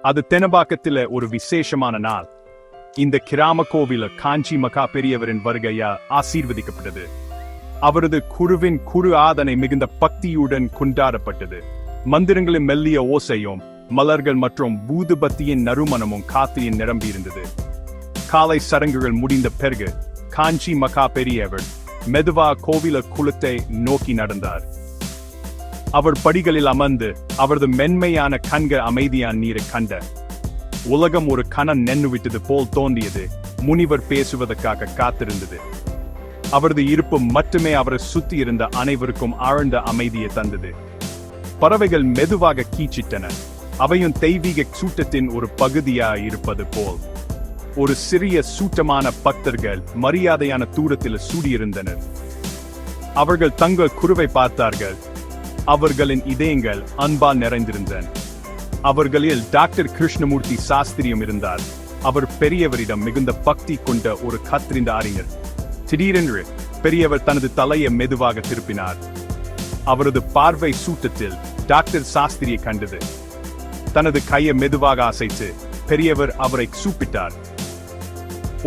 அது தெனபாக்கத்தில ஒரு விசேஷமான நாள். இந்த கிராம கோவில காஞ்சி மகா பெரியவரின் வருகையா ஆசீர்வதிக்கப்பட்டது. அவரது குருவின் குரு ஆதனை மிகுந்த பக்தியுடன் கொண்டாடப்பட்டது. மந்திரங்களின் மெல்லிய ஓசையும் மலர்கள் மற்றும் ஊதுபத்தியின் நறுமணமும் காத்தியின் நிரம்பியிருந்தது. காலை சடங்குகள் முடிந்த பிறகு காஞ்சி மகா பெரியவர் மெதுவா கோவில குளத்தை நோக்கி நடந்தார். அவர் படிகளில் அமர்ந்து அவரது மென்மையான கண்கள் அமைதியான நீரை கண்ட. உலகம் ஒரு கணம் நின்றுவிட்டது போல் தோன்றியது. முனிவர் பேசுவதற்காக காத்திருந்தது. அவரது இருப்பு மட்டுமே அவரை சுத்தி இருந்த அனைவருக்கும் ஆழ்ந்த அமைதியை தந்தது. பறவைகள் மெதுவாக கீச்சிட்டன. அவையும் தெய்வீக சூட்டத்தின் ஒரு பகுதியாக இருப்பது போல். ஒரு சிறிய சூட்டமான பக்தர்கள் மரியாதையான தூரத்தில் சூடியிருந்தனர். அவர்கள் தங்கள் குருவை பார்த்தார்கள். அவர்களின் இதயங்கள் அன்பால் நிறைந்திருந்தன. அவர்களில் டாக்டர் கிருஷ்ணமூர்த்தி சாஸ்திரியும் இருந்தார். அவர் பெரியவரிடம் மிகுந்த பக்தி கொண்ட ஒரு கத்திரிந்த அறிஞர். திடீரென்று பெரியவர் தனது தலையை மெதுவாக திருப்பினார். அவரது பார்வை சூட்டத்தில் டாக்டர் சாஸ்திரியை கண்டது. தனது கையை மெதுவாக அசைத்து பெரியவர் அவரை சூப்பிட்டார்.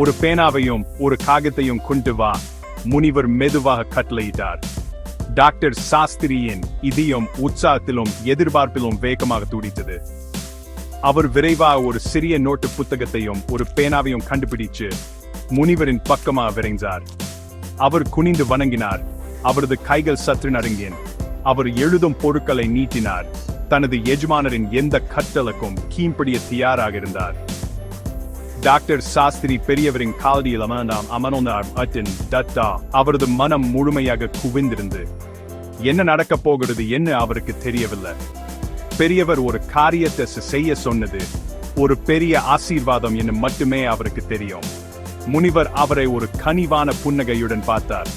ஒரு பேனாவையும் ஒரு காகத்தையும் கொண்டு வா, முனிவர் மெதுவாக கட்டளையிட்டார். டாக்டர் சாஸ்திரியின் இதயம் உற்சாகத்திலும் எதிர்பார்ப்பிலும் வேகமாக துடித்தது. அவர் விரைவாக ஒரு சிறிய நோட்டு புத்தகத்தையும் ஒரு பேனாவையும் கண்டுபிடிச்சு முனிவரின் பக்கமாக விரைந்தார். அவர் குனிந்து வணங்கினார். அவரது கைகள் சற்று நடுங்கின. அவர் எழுதும் பொருட்களை நீட்டினார். தனது எஜமானரின் எந்த கட்டளைக்கும் கீழ்ப்படிய தயாராக இருந்தார். டாக்டர் சாஸ்திரி பெரியவரின் காலடியில் அமர்ந்தார். அவரது மனம் முழுமையாக குவிந்திருந்து என்ன நடக்கப் போகிறது என்று அவருக்கு தெரியவில்லை. பெரியவர் ஒரு காரியத்தை செய்ய சொன்னது ஒரு பெரிய ஆசீர்வாதம் என்று மட்டுமே அவருக்கு தெரியும். முனிவர் அவரை ஒரு கனிவான புன்னகையுடன் பார்த்தார்.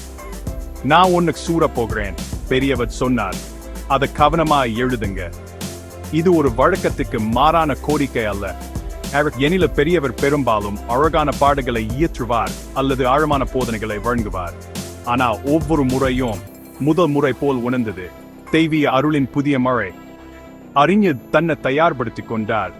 நான் ஒன்னு சூற போகிறேன், பெரியவர் சொன்னார். அதை கவனமா எழுதுங்க. இது ஒரு வழக்கத்துக்கு மாறான கோரிக்கை அல்ல. எனில பெரியவர் பெரும்பாலும் அழகான பாடல்களை இயற்றுவார் அல்லது ஆழமான போதனைகளை வழங்குவார். ஆனால் ஒவ்வொரு முறையும் முதல் முறை போல் உணர்ந்தது. தெய்வீக அருளின் புதிய மழை. அறிஞர் தன்னை தயார்படுத்திக் கொண்டார்.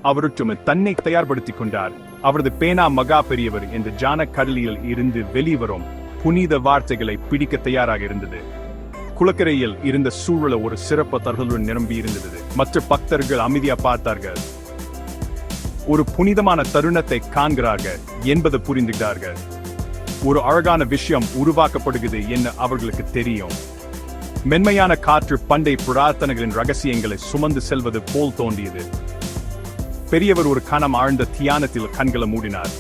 அவருக்கும் தன்னை தயார்படுத்திக் கொண்டார். அவரது பேனா மகா பெரியவர் இந்த ஜான கடலில் இருந்து வெளிவரும் புனித வார்த்தைகளை பிடிக்க தயாராக இருந்தது. குளக்கரையில் இருந்த சூழல ஒரு சிறப்பு தர்களுடன் நிரம்பி இருந்தது. மற்ற பக்தர்கள் அமைதியா பார்த்தார்கள். ஒரு புனிதமான தருணத்தை காண்கிறார்கள் என்பது புரிந்துகிறார்கள். ஒரு அழகான விஷயம் உருவாக்கப்படுகிறது என்று அவர்களுக்கு தெரியும். மென்மையான காற்று பண்டைய பிரார்த்தனைகளின் ரகசியங்களை சுமந்து செல்வது போல் தோன்றியது. பெரியவர் ஒரு கணம் ஆழ்ந்த தியானத்தில் கண்களை மூடினார்.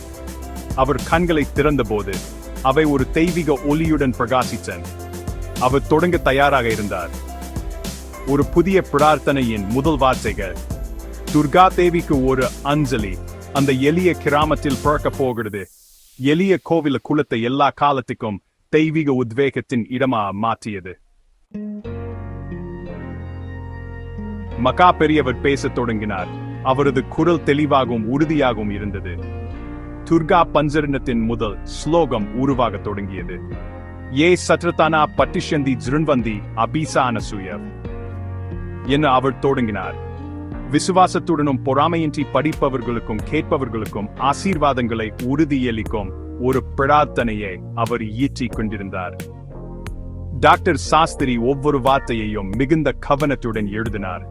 அவர் கண்களை திறந்தபோது அவை ஒரு தெய்வீக ஒளியுடன் பிரகாசித்தன. அவர் தொடங்க தயாராக இருந்தார். ஒரு புதிய பிரார்த்தனையின் முதல் வார்த்தைகள். துர்கா தேவிக்கு ஒரு அஞ்சலி. அந்த எளிய கிராமத்தில் பிறக்க போகிறது. எளிய கோவில குலத்தை எல்லா காலத்துக்கும் தெய்வீக உத்வேகத்தின் இடமா மாற்றியது. மகா பெரியவர் பேசத் தொடங்கினார். அவரது குரல் தெளிவாகவும் உறுதியாகவும் இருந்தது. துர்கா பஞ்சரணத்தின் முதல் ஸ்லோகம் உருவாக தொடங்கியது. ஏ சத்ரதானா பட்டிஷந்தி ஜிருண்வந்தி அபிசான சுய என அவர் தொடங்கினார். விசுவாசத்துடனும் பொறாமையின்றி படிப்பவர்களுக்கும் கேட்பவர்களுக்கும் ஆசீர்வாதங்களை உறுதியளிக்கும் ஒரு பிரார்த்தனையை அவர் இயற்றிக் கொண்டிருந்தார். டாக்டர் சாஸ்திரி ஒவ்வொரு வார்த்தையையும் மிகுந்த கவனத்துடன் எழுதினார்.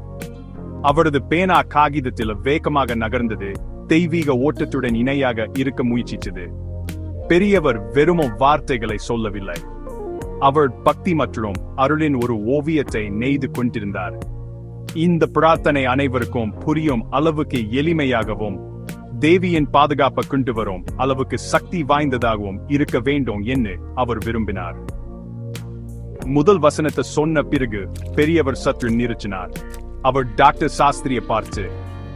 அவரது பேனா காகிதத்தில் வேகமாக நகர்ந்தது. தெய்வீக ஓட்டத்துடன் இணையாக இருக்க முயற்சித்தது. பெரியவர் வெறும் வார்த்தைகளை சொல்லவில்லை. அவர் பக்தி மற்றும் அருளின் ஒரு ஓவியத்தை நெய்து கொண்டிருந்தார். இந்த பிரார்த்தனை அனைவருக்கும் புரியும் அளவுக்கு எளிமையாகவும் தேவியின் பாதுகாப்பை கொண்டு வரும் அளவுக்கு சக்தி வாய்ந்ததாகவும் இருக்க வேண்டும் என்று அவர் விரும்பினார். முதல் வசனத்தை சொன்ன பிறகு பெரியவர் சற்று நிறுத்தினார். அவர் டாக்டர் சாஸ்திரியை பார்த்து,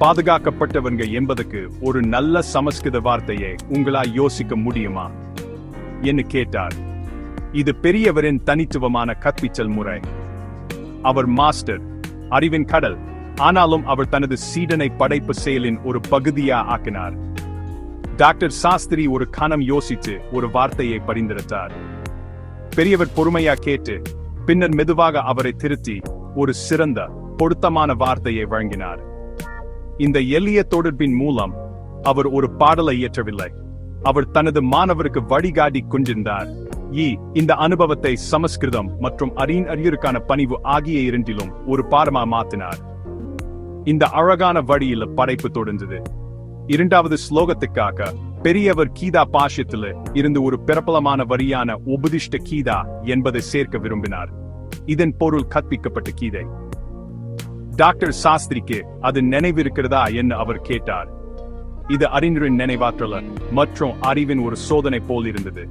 பாதுகாக்கப்பட்டவங்க என்பதற்கு ஒரு நல்ல சமஸ்கிருத வார்த்தையை உங்களால் யோசிக்க முடியுமா என்று கேட்டார். இது பெரியவரின் தனித்துவமான கற்பித்தல் முறை. அவர் மாஸ்டர், அறிவின் கடல். ஆனாலும் அவர் தனது சீடனை படைப்பு செயலின் ஒரு பகுதியா ஆக்கினார். டாக்டர் சாஸ்திரி ஒரு கணம் யோசித்து ஒரு வார்த்தையை பரிந்துரைத்தார். பெரியவர் பொறுமையா கேட்டு பின்னர் மெதுவாக அவரை திருத்தி ஒரு சிறந்த பொருத்தமான வார்த்தையை வழங்கினார். இந்த எளிய தொடர்பின் மூலம் அவர் ஒரு பாடலை இயற்றவில்லை, அவர் தனது மாணவருக்கு வழிகாட்டி கொண்டிருந்தார். இந்த அனுபவத்தை சமஸ்கிருதம் மற்றும் அறிஞருக்கான பணிவு ஆகிய இரண்டிலும் ஒரு பாடமா மாற்றினார். இந்த அழகான வழியில் படைப்பு தொடர்ந்தது. இரண்டாவது ஸ்லோகத்துக்காக பெரியவர் கீதா பாஷ்யத்தில் இருந்து ஒரு பிரபலமான வரியான உபதிஷ்ட கீதா என்பதை சேர்க்க விரும்பினார். இதன் பொருள் கற்பிக்கப்பட்ட கீதை. டாக்டர் சாஸ்திரிக்கு அது நினைவிருக்கிறதா என்று அவர் கேட்டார். இது அறிஞரின் நினைவாற்றல் மற்றும் அறிவின் ஒரு சோதனை போல் இருந்தது.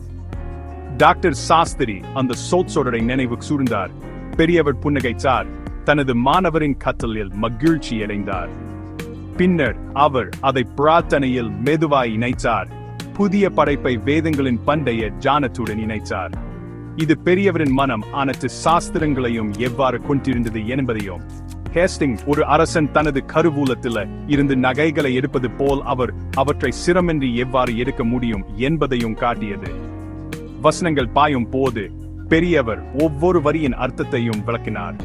டாக்டர் சாஸ்திரி அந்த சொற்றொடரை நினைவு கூர்ந்தார். பெரியவர் புன்னகைத்தார். தனது மாணவரின் கற்றலில் மகிழ்ச்சி அடைந்தார். பின்னர் அவர் அதை பிரார்த்தனையில் மெதுவாய் இணைத்தார். புதிய படைப்பை வேதங்களின் பண்டைய ஜானத்துடன் இணைத்தார். இது பெரியவரின் மனம் அனைத்து சாஸ்திரங்களையும் எவ்வாறு கொண்டிருந்தது என்பதையும், ஹேஸ்டிங் ஒரு அரசன் தனது கருவூலத்தில் இருந்து நகைகளை எடுப்பது போல் அவர் அவற்றை சிரமின்றி எவ்வாறு எடுக்க முடியும் என்பதையும் காட்டியது. வசனங்கள் பாயும் போது பெரியவர் ஒவ்வொரு வரியின் அர்த்தத்தையும் விளக்கினார்.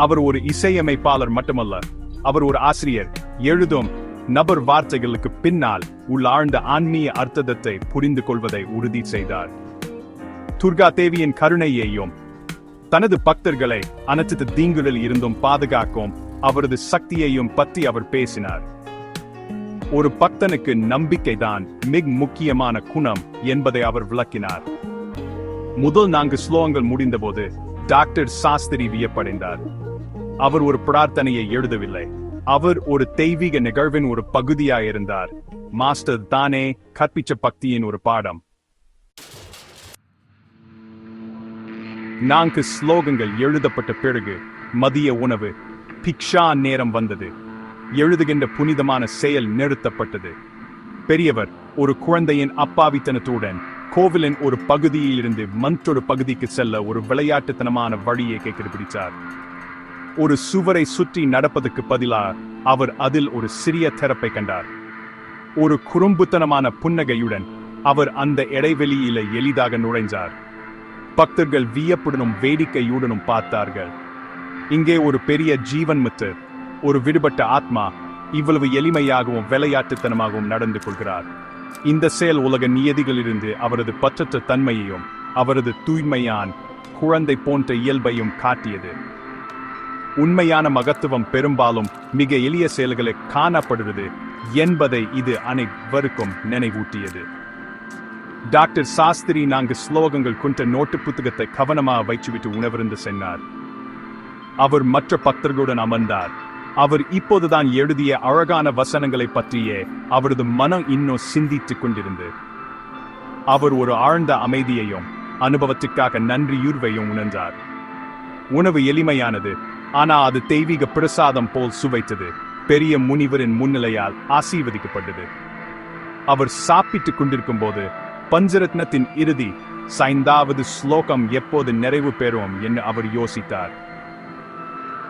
அவர் ஒரு இசையமைப்பாளர் மட்டுமல்ல, அவர் ஒரு ஆசிரியர். எழுதும் நபர் வார்த்தைகளுக்கு பின்னால் உள்ள ஆழ்ந்த ஆன்மீக அர்த்தத்தை புரிந்து கொள்வதை உறுதி செய்தார். துர்கா தேவியின் கருணையையும் தனது பக்தர்களை அனைத்து தீங்குகளில் இருந்தும் பாதுகாக்கும் அவரது சக்தியையும் பற்றி அவர் பேசினார். ஒரு பக்தனுக்கு நம்பிக்கைதான் மிக முக்கியமான குணம் என்பதை அவர் விளக்கினார். முதல் 4 ஸ்லோகங்கள் முடிந்தபோது டாக்டர் சாஸ்திரி வியப்படைந்தார். அவர் ஒரு பிரார்த்தனையை எழுதவில்லை, அவர் ஒரு தெய்வீக நிகழ்வின் ஒரு பகுதியாயிருந்தார். மாஸ்டர் தானே கற்பிச்ச பக்தியின் ஒரு பாடம். 4 ஸ்லோகங்கள் எழுதப்பட்ட பிறகு மதிய உணவு பிக்ஷா நேரம் வந்தது. எழுதுகின்ற புனிதமான செயல் நிறுத்தப்பட்டது. பெரியவர் ஒரு குழந்தையின் அப்பாவித்தனத்துடன் கோவிலின் ஒரு பகுதியில் இருந்து மற்றொரு பகுதிக்கு செல்ல ஒரு விளையாட்டுத்தனமான வழியை கண்டுபிடித்தார். ஒரு சுவரை சுற்றி நடப்பதற்கு பதிலாக அவர் அதில் ஒரு சிறிய திறப்பை கண்டார். ஒரு குறும்புத்தனமான புன்னகையுடன் அவர் அந்த இடைவெளியில எளிதாக நுழைந்தார். பக்தர்கள் வியப்புடனும் வேடிக்கையுடனும் பார்த்தார்கள். இங்கே ஒரு பெரிய ஜீவன் மித்து, ஒரு விடுபட்ட ஆத்மா இவ்வளவு எளிமையாகவும் விளையாட்டுத்தனமாகவும் நடந்து கொள்கிறார். இந்த செயல் உலக நியதிகளிலிருந்து அவரது பற்றற்ற தன்மையையும் அவரது தூய்மையான குழந்தை போன்ற இயல்பையும் காட்டியது. உண்மையான மகத்துவம் பெரும்பாலும் மிக எளிய செயல்களை காணப்படுகிறது என்பதை இது அனைவருக்கும் நினைவூட்டியது. டாக்டர் சாஸ்திரி 4 ஸ்லோகங்கள் கொண்ட நோட்டு புத்தகத்தை கவனமாக வைத்துவிட்டு உணவருந்து சென்றார். அவர் மற்ற பக்தர்களுடன் அமர்ந்தார். அவர் இப்போதுதான் எழுதிய அழகான வசனங்களை பற்றியே அவரது மனம் இன்னும் சிந்தித்துக் கொண்டிருந்தது. அவர் ஒரு ஆழ்ந்த அமைதியையும் அனுபவத்துக்காக நன்றியுர்வையும் உணர்ந்தார். உணவு எளிமையானது, ஆனால் அது தெய்வீக பிரசாதம் போல் சுவைத்தது. பெரிய முனிவரின் முன்னிலையால் ஆசீர்வதிக்கப்பட்டது. அவர் சாப்பிட்டுக் கொண்டிருக்கும் போது பஞ்சரத்னத்தின் இறுதி 5வது ஸ்லோகம் எப்போது நிறைவு பெறும் என்று அவர் யோசித்தார்.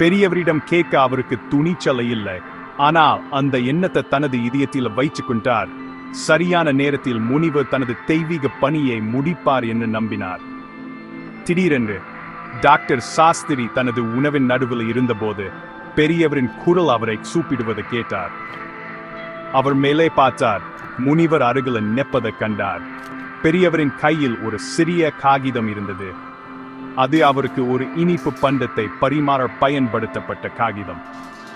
பெரியவரிடம் கேட்க அவருக்கு துணிச்சலை இல்லை, ஆனால் அந்த எண்ணத்தை தனது இதயத்தில் வைத்துக் கொண்டார். சரியான நேரத்தில் முனிவர் தனது தெய்வீக பணியை முடிப்பார் என்று நம்பினார். திடீரென்று டாக்டர் சாஸ்திரி தனது உணவின் நடுவில் இருந்தபோது பெரியவரின் குரல் அவரை கூப்பிடுவதை கேட்டார். அவர் மேலே பார்த்தார். முனிவர் அருகில் நிற்பதை கண்டார். பெரியவரின் கையில் ஒரு சிறிய காகிதம் இருந்தது. அது அவருக்கு ஒரு இனிப்பு பண்டத்தை பரிமாற பயன்படுத்தப்பட்ட காகிதம்.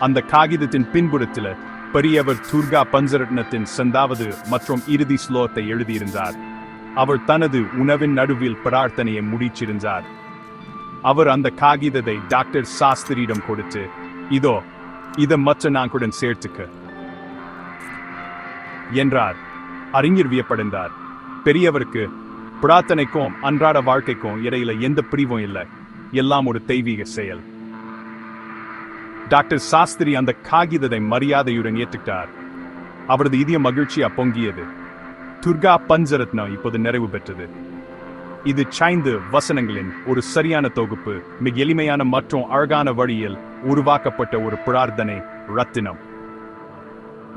அந்த காகிதத்தின் பின்புறத்தில் பெரியவர் துர்கா பஞ்சரத்னத்தின் 5வது மற்றும் இறுதி ஸ்லோகத்தை எழுதியிருந்தார். அவர் தனது உணவின் நடுவில் பிரார்த்தனையை முடிச்சிருந்தார். அவர் அந்த காகிதத்தை டாக்டர் சாஸ்திரியிடம் கொடுத்து, இதோ இதை மற்ற நான்குடன் சேர்த்துக்க என்றார். அறிஞர் வியப்படைந்தார். பெரியவருக்கு பிரார்த்தனைக்கும் அன்றாட வாழ்க்கைக்கும் இடையில எந்த பிரிவும் இல்லை, எல்லாம் ஒரு தெய்வீக செயல். டாக்டர் சாஸ்திரி அந்த காகிதத்தை மரியாதையுடன் ஏற்றுக்கிட்டார். அவரது இதய மகிழ்ச்சியா பொங்கியது. துர்கா பஞ்சரத்னம் இப்போது நிறைவு பெற்றது. இது 5 வசனங்களின் ஒரு சரியான தொகுப்பு, மிக எளிமையான மற்றும் அழகான வழியில் உருவாக்கப்பட்ட ஒரு பிரார்த்தனை ரத்தினம்.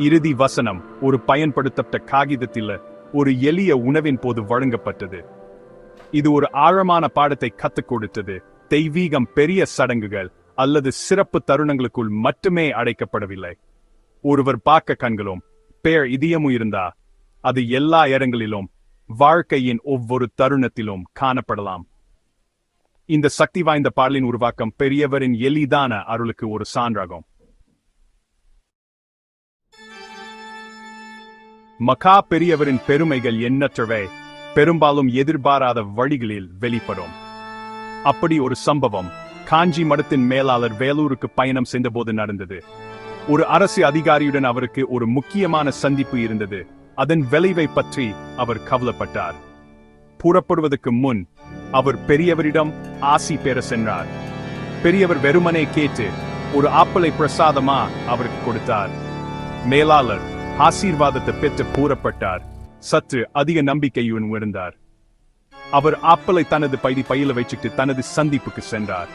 இறுதி வசனம் ஒரு பயன்படுத்தப்பட்ட காகிதத்தில் ஒரு எளிய உணவின் போது வழங்கப்பட்டது. இது ஒரு ஆழமான பாடத்தை கற்றுக் கொடுத்தது. தெய்வீகம் பெரிய சடங்குகள் அல்லது சிறப்பு தருணங்களுக்குள் மட்டுமே அடைக்கப்படவில்லை. ஒருவர் பார்க்க கண்களும் பேர் இதயமும் இருந்தா அது எல்லா இடங்களிலும் வாழ்க்கையின் ஒவ்வொரு தருணத்திலும் காணப்படலாம். இந்த சக்தி வாய்ந்த பாடலின் உருவாக்கம் பெரியவரின் எளிதான அருளுக்கு ஒரு சான்றாகும். மகா பெரியவரின் பெருமைகள் எண்ணற்றவை, பெரும்பாலும் எதிர்பாராத வழிகளில் வெளிப்படும். அப்படி ஒரு சம்பவம் காஞ்சி மடத்தின் மேலாளர் வேலூருக்கு பயணம் செய்தபோது நடந்தது. ஒரு அரசு அதிகாரியுடன் அவருக்கு ஒரு முக்கியமான சந்திப்பு இருந்தது. அதன் விளைவை பற்றி அவர் கவலைப்பட்டார். புறப்படுவதற்கு முன் அவர் பெரியவரிடம் ஆசி பெற சென்றார். பெரியவர் வெறுமனே கேட்டு ஒரு ஆப்பிளை பிரசாதமா அவருக்கு கொடுத்தார். மேலாளர் ஆசீர்வாதத்தை பெற்று கூறப்பட்டார். சற்று அதிக நம்பிக்கையுடன் இருந்தார். அவர் ஆப்பிளை தனது பையில வைச்சுட்டு தனது சந்திப்புக்கு சென்றார்.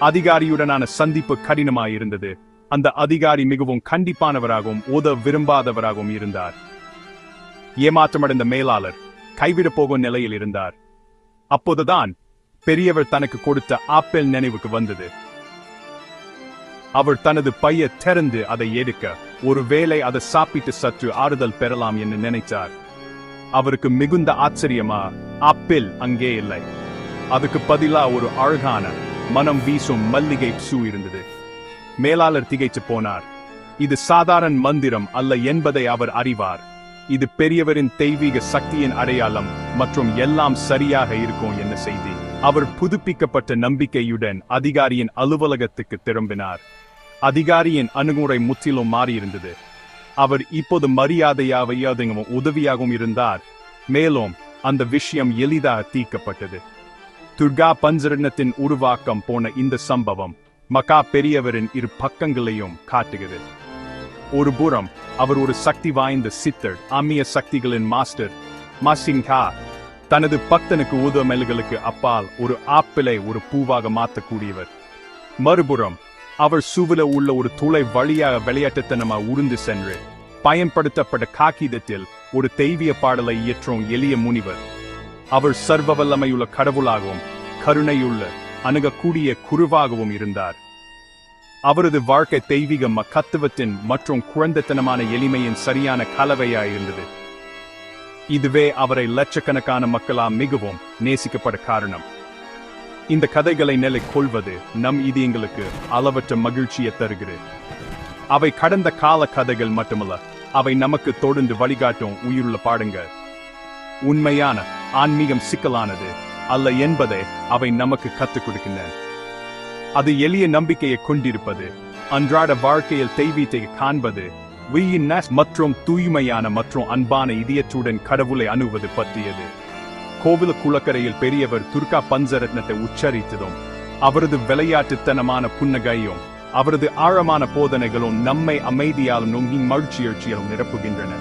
அதிகாரியுடனான சந்திப்பு கடினமாயிருந்தது. அந்த அதிகாரி மிகவும் கண்டிப்பானவராகவும் உதவ விரும்பாதவராகவும் இருந்தார். ஏமாற்றமடைந்த மேலாளர் கைவிட போகும் நிலையில் இருந்தார். அப்போதுதான் பெரியவர் தனக்கு கொடுத்த ஆப்பிள் நினைவுக்கு வந்தது. அவர் தனது பையை திறந்து அதை எடுக்க, ஒருவேளை அதை சாப்பிட்டு சற்று ஆறுதல் பெறலாம் என்று நினைத்தார். அவருக்கு மிகுந்த ஆச்சரியமா, ஆப்பிள் அங்கே இல்லை. அதுக்கு பதிலா ஒரு அழகான மனம் வீசும் மல்லிகை பூ இருந்தது. மேலாளர் திகைத்து போனார். இது சாதாரண மந்திரம் அல்ல என்பதை அவர் அறிவார். இது பெரியவரின் தெய்வீக சக்தியின் அடையாளம் மற்றும் எல்லாம் சரியாக இருக்கும் என்ன செய்தி. அவர் புதுப்பிக்கப்பட்ட நம்பிக்கையுடன் அதிகாரியின் அலுவலகத்துக்கு திரும்பினார். அதிகாரியின் அணுகுமுறை முற்றிலும் மாறியிருந்தது. அவர் இப்போது மரியாதையாகவும் உதவியாகவும் இருந்தார். மேலும் அந்த விஷயம் எளிதாக தீர்க்கப்பட்டது. துர்கா பஞ்சரத்னத்தின் உருவாக்கம் போன இந்த சம்பவம் மகா பெரியவரின் இரு பக்கங்களையும் காட்டுகிறது. ஒரு புறம் அவர் ஒரு சக்தி வாய்ந்த சித்தர், ஆன்மீக சக்திகளின் மாஸ்டர் மாசிங்கா, தனது பக்தனுக்கு உதவல்களுக்கு அப்பால் ஒரு ஆப்பிளை ஒரு பூவாக மாற்றக்கூடியவர். மறுபுறம் அவர் சுவல உள்ள ஒரு துளை வழியாக விளையாட்டுத்தனமாக உருந்து சென்று பயன்படுத்தப்பட்ட காகிதத்தில் ஒரு தெய்வீக பாடலை இயற்றும் எளிய முனிவர். அவர் சர்வ வல்லமையுள்ள கடவுளாகவும் கருணையுள்ள அணுகக்கூடிய குருவாகவும் இருந்தார். அவரது வாழ்க்கை தெய்வீக மகத்துவத்தின் மற்றும் குழந்தைத்தனமான எளிமையின் சரியான கலவையாயிருந்தது. இதுவே அவரை லட்சக்கணக்கான மக்களால் மிகவும் நேசிக்கப்பட காரணம். இந்த கதைகளை நிலை கொள்வது நம் இதயங்களுக்கு அளவற்ற மகிழ்ச்சியை தருகிறது. அவை கடந்த கால கதைகள் மட்டுமல்ல, அவை நமக்கு தொடர்ந்து வழிகாட்டும் உயிருள்ள பாடங்கள். உண்மையான ஆன்மீகம் சிக்கலானது அல்ல என்பதை அவை நமக்கு கற்றுக் கொடுக்கின்றன. அது எளிய நம்பிக்கையை கொண்டிருப்பது, அன்றாட வாழ்க்கையில் தெய்வீகத்தை காண்பது, மற்றும் தூய்மையான மற்றும் அன்பான இதயத்துடன் கடவுளை அணுவது பற்றியது. கோவில் குளக்கரையில் பெரியவர் துர்கா பஞ்சரத்னத்தை உச்சரித்ததும் அவரது விளையாட்டுத்தனமான புன்னகையும் அவரது ஆழமான போதனைகளும் நம்மை அமைதியாலும் மகிழ்ச்சியாலும் நிரப்புகின்றன.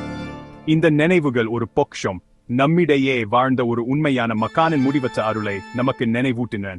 இந்த நினைவுகள் ஒரு பொக்ஷம், நம்மிடையே வாழ்ந்த ஒரு உண்மையான மகானின் முடிவற்ற அருளை நமக்கு நினைவூட்டின.